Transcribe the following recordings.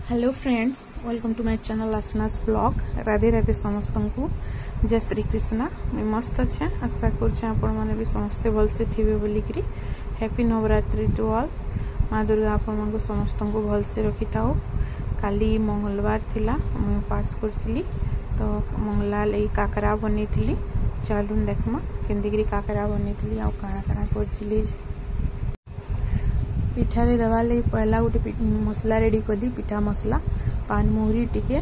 Hello friends, welcome to my channel आसनास blog. Radhe Radhe समस्त को जय श्री कृष्णा। मैं मस्त अच्छे, आशा कर भी समस्ते भलसे थे बोलिकी। Happy Navratri to all. माँ दुर्गा आपण समस्त को भलसे रखी था। काली मंगलवार थिला, मैं उपास करी तो मंगला लगी काकरा बनी। चलून देखमा केंदी काकरा बनी आ काଣା काଣା करी। पिठारे देवार लगी पहला गोटे मसला रेडी कली। पिठा मसला पान मुहरी टिके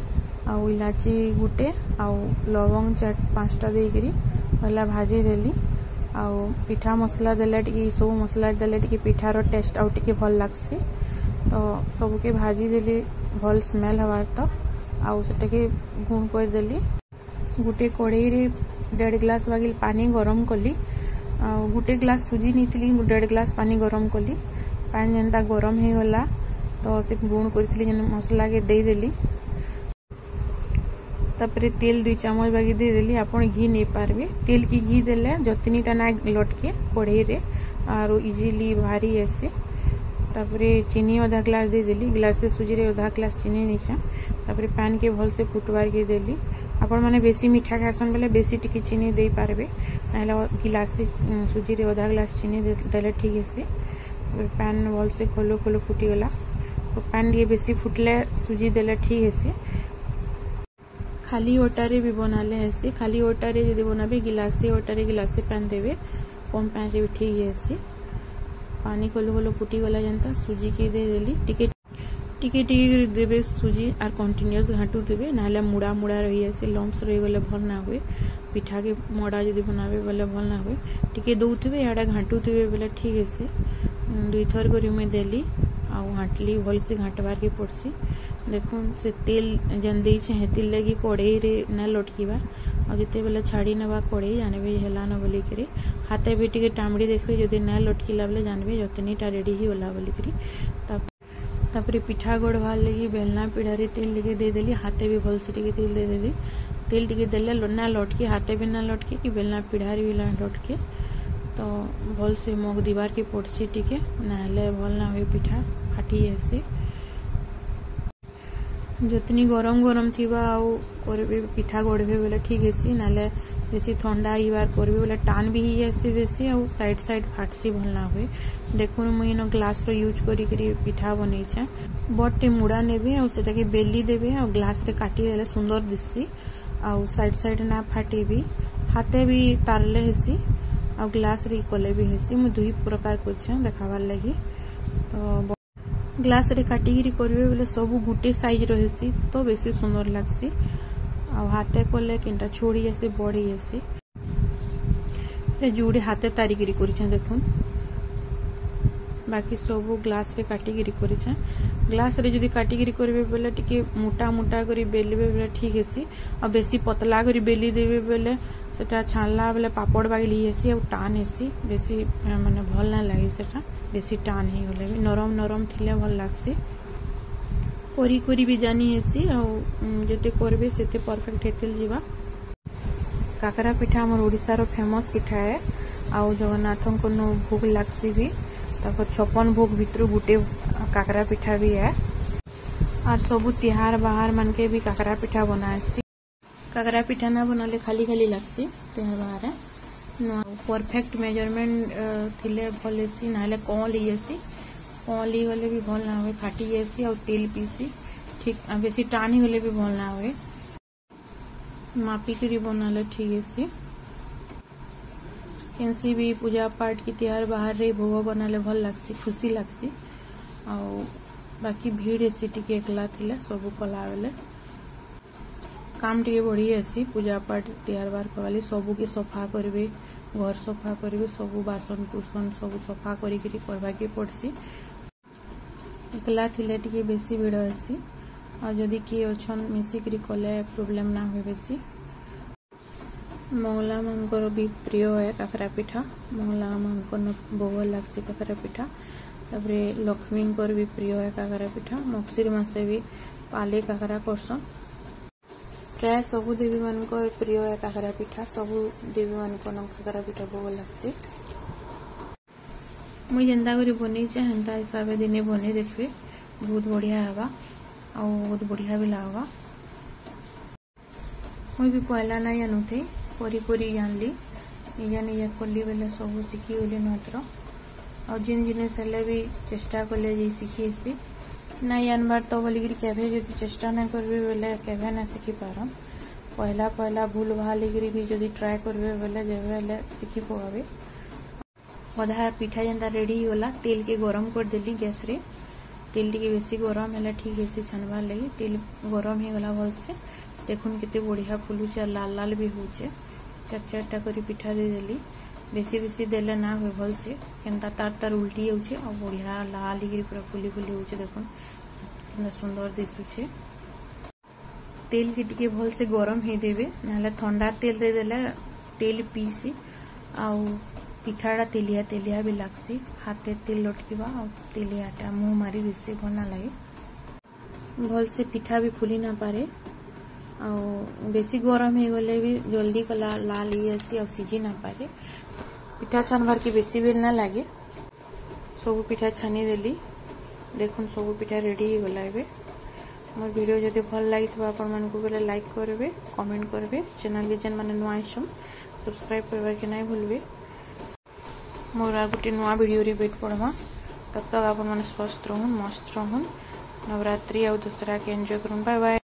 आउ इलाची गुटे आउ लवंग 4-5टा देकरी पहला भाजी देली। आउ पिठा मसला देले टिके सब मसला देले टिके पिठार टेस्ट आउ टिके भल लागसी। तो सबके भाजी देली भल स्मेल हवार तो आउ सेटा के गुण कर देली। गोटे कड़ाई रे 1.5 ग्लास बागिल पानी गरम कली। आउ गोटे ग्लास सुजी नीतिली 1.5 ग्लास पानी गरम कली। पानी जेनता गरम हो गला तो से गुण करी मसला के दे देली। तापरे तेल 2 चम्मच बागी दे देली। आपण घी नहीं पारबे, तेल की घी देले जतनीटा ना लटके कड़ाई रे आरो इजीली भारी आसे। तापरे चीनी आधा ग्लास दे देली। गिलास से सुजी रे आधा ग्लास चीनी नीचा। तापरे पैन के भल से फुटवार के देली। आपण माने बेसी मीठा खासन बेले बेसी टिके चीनी दे पारबे, नाला गिलास से सुजी रे आधा ग्लास चीनी देले ठीक है। पैन भल से खोलो खोलो फुटीगला। तो पैन ये बेसी फुटले सुजी देले ठीक है। खाली ओटारे भी बनाले है। खाली ओटारे यदि बनाबे गिलासे ओटारे गिलासे पैन देवे, कम पैन रे भी ठीक है। पानी खोलो खोलो फुटीगला जनता सुजी के दे देली। टिके टिके टिके देवे सुजी और कंटिन्यूअस घाटू देवे, नाले मुड़ा मुड़ा रही है। लम्स रही गले भल ना हुए। पिठा के मड़ा यदि बनाबे बोले भल ना हुए। टिके दौथे याडा घाटू थे बोले ठीक है। 2 थर करी मैं देली आउ घाटली भल से घाटबार के पड़सी। देखो से तेल जेन देछे हेतिल लगी कड़ाई रे ना लटकीबार। आ जते बेले छाड़ी नबा कड़ाई जानबे हेला न बोली करी। हाथे भी टिके टामड़ी देखबे जदि ना लटकीला बेले जानबे जतनीटा रेडी ही होला बोली करी। तापरे पिठा गढ़वार लगी बेलना पिढ़ारे तेल लेके दे देली। हाथे भी भल से टिके तेल दे देली। तेल टिके देले ना लटके, हाथे भी ना लटके कि बेलना पिढ़ारे भी ना लटके। तो भल से मग दीवार के पड़सी टिके, नाले भल ना हुए पिठा फाटी आसे। जतनी गरम गरम थिबा आउ करबे पिठा गढ़बे बोले ठीक है। नाले बेसी ठंडा आइबार करबे बोले टान भी ही आसे बेसी आउ साइड साइड फाटसी भल ना हुए। देखो मुई इन ग्लास रो यूज करी करी पिठा बनैछे। बटे मुड़ा नेबे आउ सेटा के बेली देबे आउ ग्लास रे काटी देले सुंदर दिससी। आउ साइड साइड ना फाटे भी हाथे भी तारले हेसी आ ग्लास रे कले भी हेसी। मु 2 प्रकार करछे देखाबार लगी। तो ग्लास रे काटिगिरी करबे बोले सब गुटे साइज रो हेसी तो बेसी सुंदर लागसी। आ हाथे कले किंटा छोड़ी आसे बड़ी आसे। ए जुड़े हाथे तारिगिरी करिछे देखुन। बाकी सब ग्लास रे काटिगिरी करिछे। ग्लास रे जदि काटिगिरी करबे बोले टिके मोटा मोटा करी बेलबे बोले ठीक हेसी। आ बेसी पतला करी बेली देबे बोले सेटा छानला बेले पापड़ बागिली हेसी आ टान हेसी। बेसी माने भल ना लागे सेटा, बेसी टान ही गले भी नरम नरम थिले भल लागसी। कोरी कोरी भी जानी हेसी आ जते करबे सेते परफेक्ट हेतिल जीवा। काकरा पिठा हमर ओडिसा रो फेमस पिठा है। आ जगन्नाथन को नो भोग लागसी भी। तापर 56 भोग भितर गुटे काकरा पिठा भी है। और सब तिहार बाहर मन के भी काकरा पिठा बनासी। काकरा पिठा ना बनाले खाली खाली लागसी तिहार बाहर। परफेक्ट मेजरमेंट थिले भल हेसी, नाले कौन ली आसी। कौन ली गले भी भल ना हुए, फाटी जासी और तेल पीसी ठीक बेसी टान ही गले भी भल ना हुए। मापी करी बनाले ठीक है। कैंसी भी पूजा पाठ की तिहार बाहर रे भोग बनाले भल लागसी, खुशी लागसी। और बाकी भीड़ हेसी टिके एकला थिले सब कला बेले काम टिके बढ़ी आसी। पूजा पाठ तिहार बार करवाली सबू के सफा करबे, घर सफा करबे, सबू बासन कुसन सबू सफा करी करवा के पड़सी। एकला थिले टिके बेसी भीड़ आसी। और जदि किए अछन मिसिकरी कले प्रॉब्लम ना हुए बेसी। मंगला मांकर भी प्रिय है काकरा पिठा। मंगला मांकर भोग लागसी काकरा पिठा। तापरे लक्ष्मी भी प्रिय है काकरा पिठा। मगशिर मासे भी पाले काकरा करसन। प्राय सबू देवी मान प्रिय है काकरा पिठा। सबू देवी मान काकरा पिठा भोग लागसी। मुई जेनता करी बनईचे हेन्ता हिसाब दिने बने देखबे बहुत बढ़िया हवा। और बहुत बढ़िया भी लगवा। मुझे भी पहला नहीं जानूथे परी परी जानली निजा निजा कली बेले सब शिखीगली मात्र और जिन जिनिस भी चेष्टा कले जे शिखी नहीं जानबार तो बोलिकी केवे जदि चेष्टा ना करेंगे बेले केवे ना शिखी पारन। पहला पहला भूल भाल भी जदि ट्राए करेंगे बेले जब शिखी पड़े। अधा पिठा जेनता रेडी होला तेल के गरम कर देली गैस रे। तेल टी बेसी गरम है ठीक है छानबार लगी तेल गरम हो गला भलसे। देखुन केते बढ़िया फुलुचे लाल लाल भी होचे। चार चारटा करी पिठा दे देली बेसी बेसी देले ना हुए भलसे केनता तार तार उल्टी जाउचे और बढ़िया लाल गिरी पूरा फुली फुली होचे। देखुन कितना सुंदर दिसुचे। तेल के टिके भलसे गरम ही देबे नाले ठंडा तेल दे देले तेल पीसी आउ पिठाटा तेलिया तेलिया भी लागसी। हाथे तेल लटकीबा और तेलियाटा मुँह मारी बेसी भल ना लगे। भलसे पिठा भी फुली ना पारे और बेसी गरम हो गले भी जल्दी कला लाल ही और सीझी ना पारे। पिठा छानबार की बेसी बेल ना लगे। सब पिठा छानी देली देखुन सब पिठा रेडी हो गला। एबे मोर वीडियो जदि भल लगी आपण मानकु बेले लाइक करबे कमेंट करबे चैनल के जेन माने नुआ आइसम सब्सक्राइब करबा के नहीं भूलबे। मोर आ गोटे नुआ वीडियो रे वेट पड़वा। तब तक आपण माने स्वस्थ रहून मस्त रहून नवरात्रि और दशहरा के एंजॉय करूँ। Bye bye.